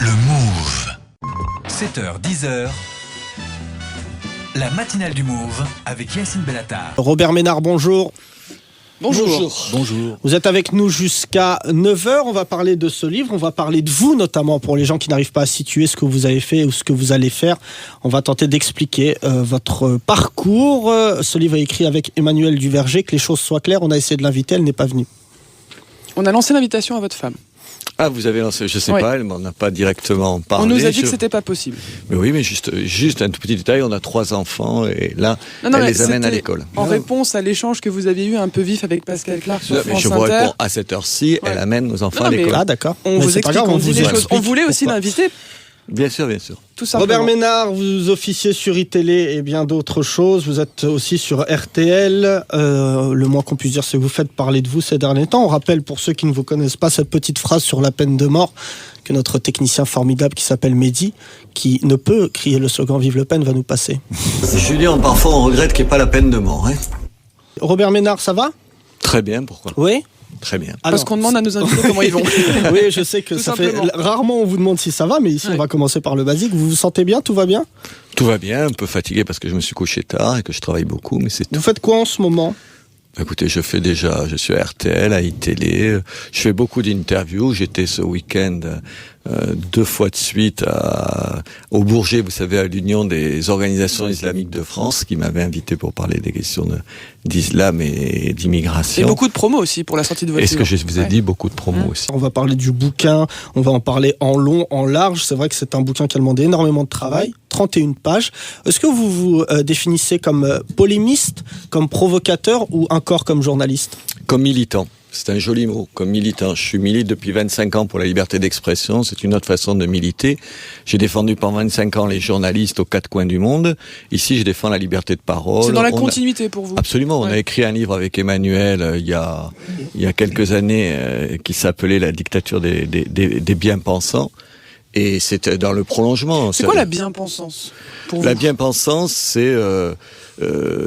Le Move. 7h, 10h. La matinale du Move avec Yacine Bellatar. Robert Ménard, bonjour. Bonjour. Vous êtes avec nous jusqu'à 9h. On va parler de ce livre. On va parler de vous, notamment pour les gens qui n'arrivent pas à situer ce que vous avez fait ou ce que vous allez faire. On va tenter d'expliquer votre parcours. Ce livre est écrit avec Emmanuelle Duverger. Que les choses soient claires, on a essayé de l'inviter, elle n'est pas venue. On a lancé l'invitation à votre femme. Ah, vous avez lancé, je sais pas, elle m'en a pas directement parlé. On nous a dit que c'était pas possible. Mais oui, mais juste un tout petit détail, on a 3 enfants et là, elle les amène à l'école. En réponse à l'échange que vous aviez eu un peu vif avec Pascal Clark sur France Je vous Inter. réponds à cette heure-ci, elle amène nos enfants à l'école. Ah, d'accord. On vous explique, on dit les choses. On voulait aussi l'inviter. Bien sûr. Tout simplement. Robert Ménard, vous officiez sur iTélé et bien d'autres choses. Vous êtes aussi sur RTL. Le moins qu'on puisse dire, c'est que vous faites parler de vous ces derniers temps. On rappelle, pour ceux qui ne vous connaissent pas, cette petite phrase sur la peine de mort que notre technicien formidable qui s'appelle Mehdi, qui ne peut crier le slogan « Vive Le Pen » va nous passer. Julien, parfois on regrette qu'il n'y ait pas la peine de mort. Hein. Robert Ménard, ça va ? Très bien, pourquoi ? Oui ? Très bien. Parce qu'on demande à nos invités comment ils vont. Oui, je sais que Tout ça simplement. fait... Rarement on vous demande si ça va, mais ici on va commencer par le basique. Vous vous sentez bien ? Tout va bien ? Tout va bien, un peu fatigué parce que je me suis couché tard et que je travaille beaucoup, mais c'est tout. Vous faites quoi en ce moment ? Écoutez, je suis à RTL, à iTélé, je fais beaucoup d'interviews. J'étais ce week-end 2 fois de suite au Bourget, vous savez, à l'Union des organisations islamiques de France, qui m'avait invité pour parler des questions d'islam et d'immigration. Et beaucoup de promos aussi pour la sortie de votre Est-ce livre. que je vous ai dit beaucoup de promos aussi? On va parler du bouquin, on va en parler en long, en large. C'est vrai que c'est un bouquin qui a demandé énormément de travail, 31 pages. Est-ce que vous vous définissez comme polémiste, comme provocateur ou encore comme journaliste ? Comme militant. C'est un joli mot, comme militant. Je suis milite depuis 25 ans pour la liberté d'expression. C'est une autre façon de militer. J'ai défendu pendant 25 ans les journalistes aux 4 coins du monde. Ici, je défends la liberté de parole. C'est dans la continuité pour vous. Absolument. On a écrit un livre avec Emmanuel il y a quelques années qui s'appelait La dictature des bien-pensants. Et c'était dans le prolongement. C'est quoi la bien-pensance pour vous ? La bien-pensance, c'est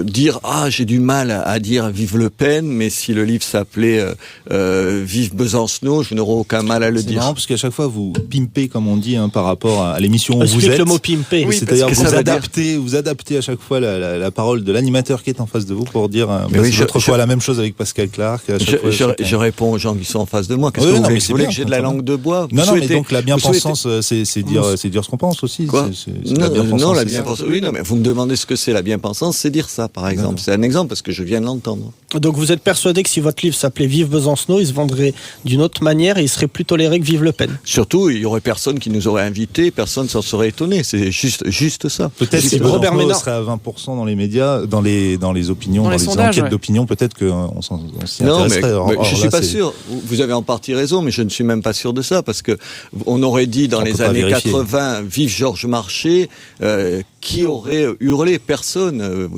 dire j'ai du mal à dire Vive Le Pen, mais si le livre s'appelait Vive Besancenot, je n'aurais aucun mal à le c'est dire. C'est marrant parce qu'à chaque fois vous pimpez, comme on dit, par rapport à l'émission où Explique vous êtes. le mot pimper. Oui, c'est-à-dire que vous adaptez à chaque fois la parole de l'animateur qui est en face de vous pour dire l'autre fois la même chose avec Pascal Clark. Je réponds aux gens qui sont en face de moi. Qu'est-ce que vous voulez que j'ai de la langue de bois? Non, mais donc la bien-pensance, c'est dire ce qu'on pense aussi. Non, la bien-pensance. Oui, non, mais vous me demandez ce que c'est la bien-pensance, c'est dire ça, par exemple. C'est un exemple parce que je viens de l'entendre. Donc vous êtes persuadé que si votre livre s'appelait Vive Besancenot, il se vendrait d'une autre manière et il serait plus toléré que Vive Le Pen. Surtout, il y aurait personne qui nous aurait invités, personne s'en serait étonné. C'est juste ça. Peut-être si Robert Ménard serait à 20% dans les médias, dans les opinions, dans les sondages, enquêtes d'opinion, peut-être qu'on s'y intéresserait. Non, mais je suis pas sûr. Vous avez en partie raison, mais je ne suis même pas sûr de ça parce que on aurait dit dans les années 80, Vive Georges Marchais, qui aurait hurlé? Personne.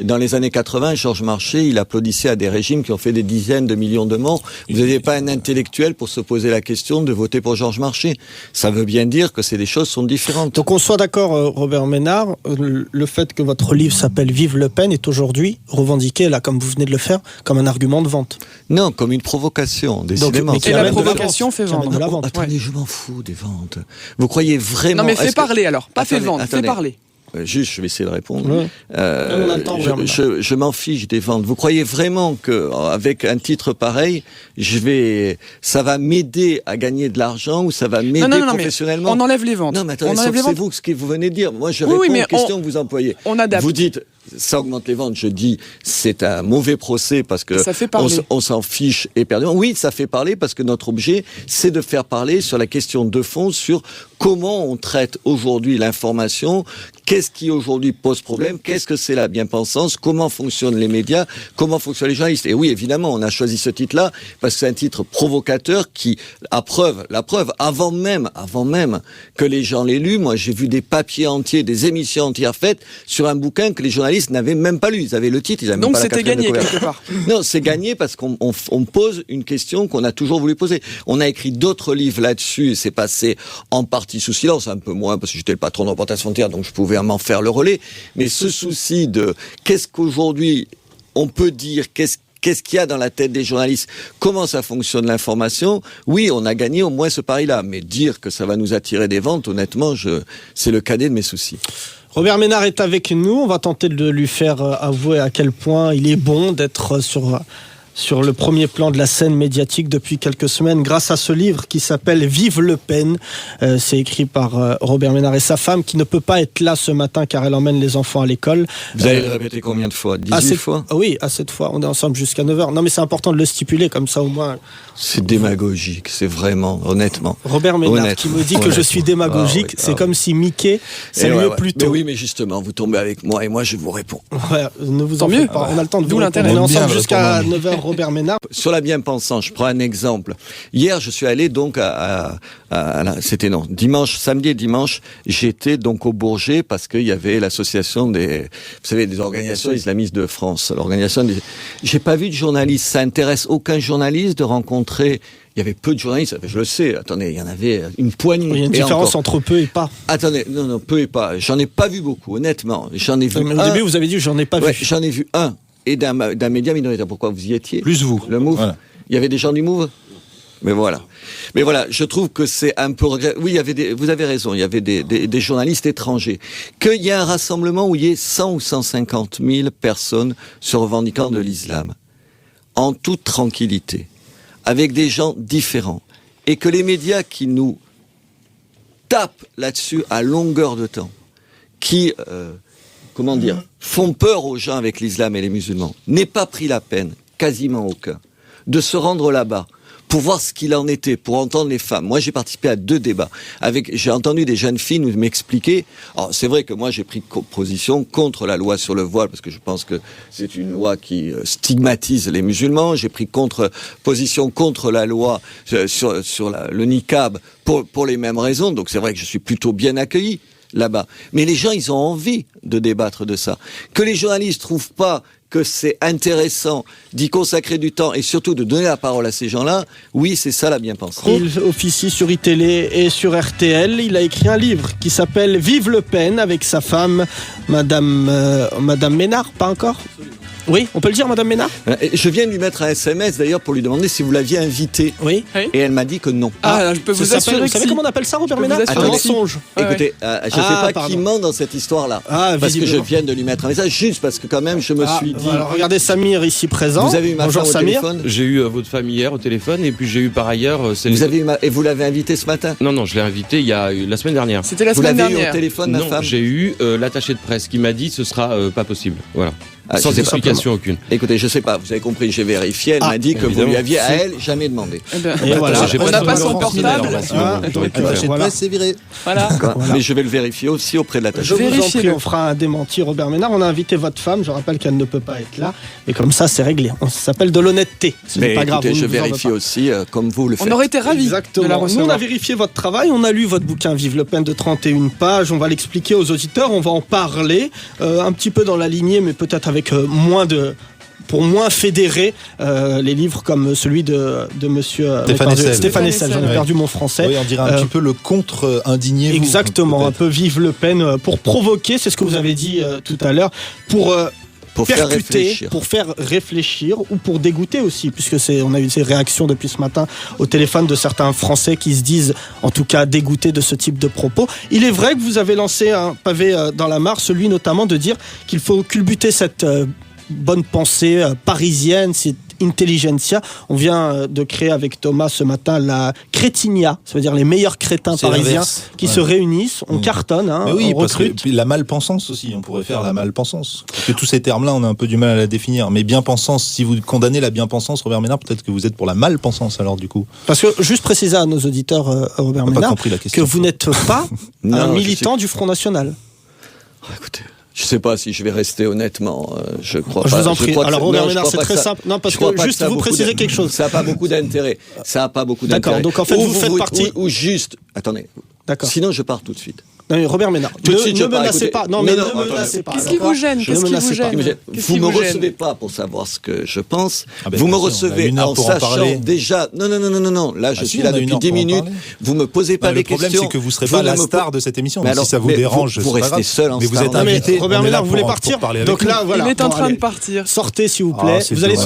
Dans les années 80, Georges Marchais, il applaudissait à des régimes qui ont fait des dizaines de millions de morts. Vous n'aviez pas un intellectuel pour se poser la question de voter pour Georges Marchais. Ça veut bien dire que des choses sont différentes. Donc on soit d'accord, Robert Ménard, le fait que votre livre s'appelle Vive Le Pen est aujourd'hui revendiqué, là, comme vous venez de le faire, comme un argument de vente. Non, comme une provocation, décidément. Et la provocation fait vendre. De la vente. Attendez, je m'en fous des ventes. Vous croyez vraiment... Non mais fais parler alors, pas fait vendre, fais parler. Juste, je vais essayer de répondre. Ouais. Je m'en fiche des ventes. Vous croyez vraiment que avec un titre pareil, ça va m'aider à gagner de l'argent ou ça va m'aider professionnellement? On enlève les ventes. Non, mais attendez, c'est vous ce que vous venez de dire. Moi, je réponds aux questions que vous employez. On adapte. Vous dites, ça augmente les ventes. Je dis, c'est un mauvais procès parce que on s'en fiche éperdument. Oui, ça fait parler parce que notre objet, c'est de faire parler sur la question de fond, sur comment on traite aujourd'hui l'information, qu'est-ce qui aujourd'hui pose problème, qu'est-ce que c'est la bien-pensance, comment fonctionnent les médias, comment fonctionnent les journalistes. Et oui, évidemment, on a choisi ce titre-là parce que c'est un titre provocateur qui la preuve, avant même que les gens l'aient lu, moi j'ai vu des papiers entiers, des émissions entières faites sur un bouquin que les journalistes n'avaient même pas lu. Ils avaient le titre, ils n'avaient même pas la quatrième de couverture. Donc c'était gagné quelque part. Non, c'est gagné parce qu'on pose une question qu'on a toujours voulu poser. On a écrit d'autres livres là-dessus et c'est passé en partie sous silence, un peu moins parce que j'étais le patron de Reporters sans frontières, donc je pouvais m'en faire le relais. Mais ce souci de qu'est-ce qu'aujourd'hui on peut dire, qu'est-ce qu'il y a dans la tête des journalistes, comment ça fonctionne l'information, oui, on a gagné au moins ce pari-là. Mais dire que ça va nous attirer des ventes, honnêtement, c'est le cadet de mes soucis. Robert Ménard est avec nous. On va tenter de lui faire avouer à quel point il est bon d'être sur le premier plan de la scène médiatique depuis quelques semaines grâce à ce livre qui s'appelle « Vive Le Pen ». C'est écrit par Robert Ménard et sa femme qui ne peut pas être là ce matin car elle emmène les enfants à l'école. Vous allez le répéter combien de fois ? 18 fois ? Oui, à 7 fois. On est ensemble jusqu'à 9h. Non mais c'est important de le stipuler comme ça au moins. C'est démagogique, c'est vraiment, honnêtement. Robert Ménard qui me dit que je suis démagogique, c'est comme si Mickey saluait plus tôt. Mais oui, mais justement, vous tombez avec moi et moi je vous réponds. Ouais, ne vous en faites pas, on a le temps de vous répondre. On est ensemble jusqu'à 9h, Robert Ménard. Sur la bien-pensance, je prends un exemple. Hier, je suis allé donc samedi et dimanche, j'étais donc au Bourget parce qu'il y avait l'association des organisations islamistes de France. J'ai pas vu de journalistes. Ça intéresse aucun journaliste de rencontrer. Il y avait peu de journalistes, je le sais. Attendez, il y en avait une poignée. Il y a une différence entre peu et pas. Attendez, non, peu et pas. J'en ai pas vu beaucoup, honnêtement. J'en ai vu au début, vous avez dit j'en ai pas vu. J'en ai vu un. Et d'un média minoritaire. Pourquoi vous y étiez ? Plus vous. Le Move. Voilà. Il y avait des gens du Move ? Mais voilà, je trouve que c'est un peu regret. Oui, vous avez raison, il y avait des journalistes étrangers. Qu'il y ait un rassemblement où il y ait 100 ou 150 000 personnes se revendiquant de l'islam, en toute tranquillité, avec des gens différents, et que les médias qui nous tapent là-dessus à longueur de temps, qui, font peur aux gens avec l'islam et les musulmans, n'aient pas pris la peine, quasiment aucun, de se rendre là-bas, pour voir ce qu'il en était, pour entendre les femmes. Moi, j'ai participé à 2 débats. J'ai entendu des jeunes filles nous m'expliquer. Alors, c'est vrai que moi, j'ai pris position contre la loi sur le voile, parce que je pense que c'est une loi qui stigmatise les musulmans. J'ai pris position contre la loi sur le niqab pour les mêmes raisons. Donc, c'est vrai que je suis plutôt bien accueilli là-bas. Mais les gens, ils ont envie de débattre de ça. Que les journalistes trouvent pas que c'est intéressant d'y consacrer du temps et surtout de donner la parole à ces gens-là, oui, c'est ça la bien-pensance. Il officie sur iTélé et sur RTL. Il a écrit un livre qui s'appelle « Vive Le Pen » avec sa femme, Madame Ménard, pas encore ? Oui, on peut le dire, Madame Ménard ? Je viens de lui mettre un SMS d'ailleurs pour lui demander si vous l'aviez invitée. Oui. Et elle m'a dit que non. Je peux vous assurer. Vous savez comment on appelle ça, Robert Ménard ? Un mensonge. Écoutez, je ne sais pas qui ment dans cette histoire-là. Parce que je viens de lui mettre un message, juste parce que quand même je me suis dit... Alors regardez Samir ici présent. Vous avez eu ma femme au téléphone ? J'ai eu votre femme hier au téléphone et puis j'ai eu par ailleurs... Et vous l'avez invitée ce matin ? Non, je l'ai invitée la semaine dernière. C'était la semaine dernière. Vous l'avez eu au téléphone, ma femme ? Non, j'ai eu l'attaché de presse qui m'a dit ce sera pas possible. Voilà. Sans explication aucune. Écoutez, je sais pas, vous avez compris, j'ai vérifié, elle m'a dit que vous lui aviez à elle jamais demandé. Et voilà. On n'a pas son portable. C'est viré. Voilà. Mais je vais le vérifier aussi auprès de l'attaché. Je vous en prie, on fera un démenti, Robert Ménard. On a invité votre femme, je rappelle qu'elle ne peut pas être là. Et comme ça, c'est réglé. Ça s'appelle de l'honnêteté. Mais pas grave. Écoutez, je vérifie aussi, comme vous le faites. On aurait été ravis. Exactement. Nous, on a vérifié votre travail, on a lu votre bouquin Vive Le Pen de 31 pages. On va l'expliquer aux auditeurs, on va en parler un petit peu dans la lignée, mais peut-être avec pour moins fédérer les livres comme celui de monsieur Stéphane Hessel, j'en ai perdu mon français. Oui, on dirait un petit peu le contre-indigné. Exactement, un peu Vive Le Pen pour provoquer, c'est ce que vous avez dit tout à l'heure, pour percuter, pour faire réfléchir ou pour dégoûter aussi, puisque on a eu ces réactions depuis ce matin au téléphone de certains Français qui se disent en tout cas dégoûtés de ce type de propos. Il est vrai que vous avez lancé un pavé dans la mare, celui notamment de dire qu'il faut culbuter cette bonne pensée parisienne, cette intelligentsia. On vient de créer avec Thomas ce matin la crétinia, ça veut dire les meilleurs crétins parisiens qui se réunissent, on cartonne, mais oui, on recrute. Puis la malpensance aussi, on pourrait faire la malpensance. Parce que tous ces termes-là, on a un peu du mal à la définir. Mais bien-pensance, si vous condamnez la bien-pensance, Robert Ménard, peut-être que vous êtes pour la malpensance alors du coup. Parce que, juste préciser à nos auditeurs, Robert Ménard, que vous n'êtes pas un militant du Front National. Écoutez, je ne sais pas si je vais rester honnêtement. Je crois pas. Je vous en prie. Alors Robert Ménard, c'est très simple. Non, parce que juste vous précisez quelque chose. Ça n'a pas beaucoup d'intérêt. Ça n'a pas beaucoup d'intérêt. D'accord. Donc en fait, vous faites partie. Ou juste. Attendez. D'accord. Sinon, je pars tout de suite. Non, Robert Ménard, ne menacez pas. Non, mais ne menacez pas. Qu'est-ce qui vous gêne? Vous me recevez pas pour savoir ce que je pense. Vous me recevez en sachant déjà. Non. Là, je suis là depuis 10 minutes. Vous me posez pas des questions. Le problème, c'est que vous serez pas la star de cette émission. Si ça vous dérange, vous restez seul en star. Mais vous êtes invité. Robert Ménard, vous voulez partir? Donc là, voilà. Il est en train de partir. Sortez, s'il vous plaît. Vous allez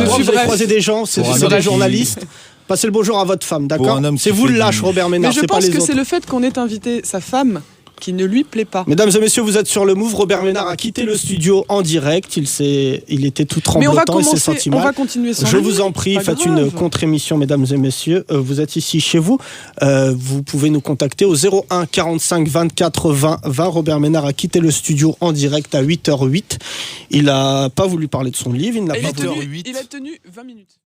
croiser des gens. C'est des journalistes. Passez le bonjour à votre femme, d'accord? C'est vous le lâche, Robert Ménard. Mais je pense que c'est le fait qu'on ait invité sa femme qui ne lui plaît pas. Mesdames et messieurs, vous êtes sur le Move. Robert Ménard a quitté le studio en direct. Il était tout tremblotant et s'est senti mal. On va continuer sans Je vous en prie, faites une contre-émission, mesdames et messieurs. Vous êtes ici chez vous. Vous pouvez nous contacter au 01 45 24 20 20. Robert Ménard a quitté le studio en direct à 8h08. Il n'a pas voulu parler de son livre. Il a tenu 20 minutes.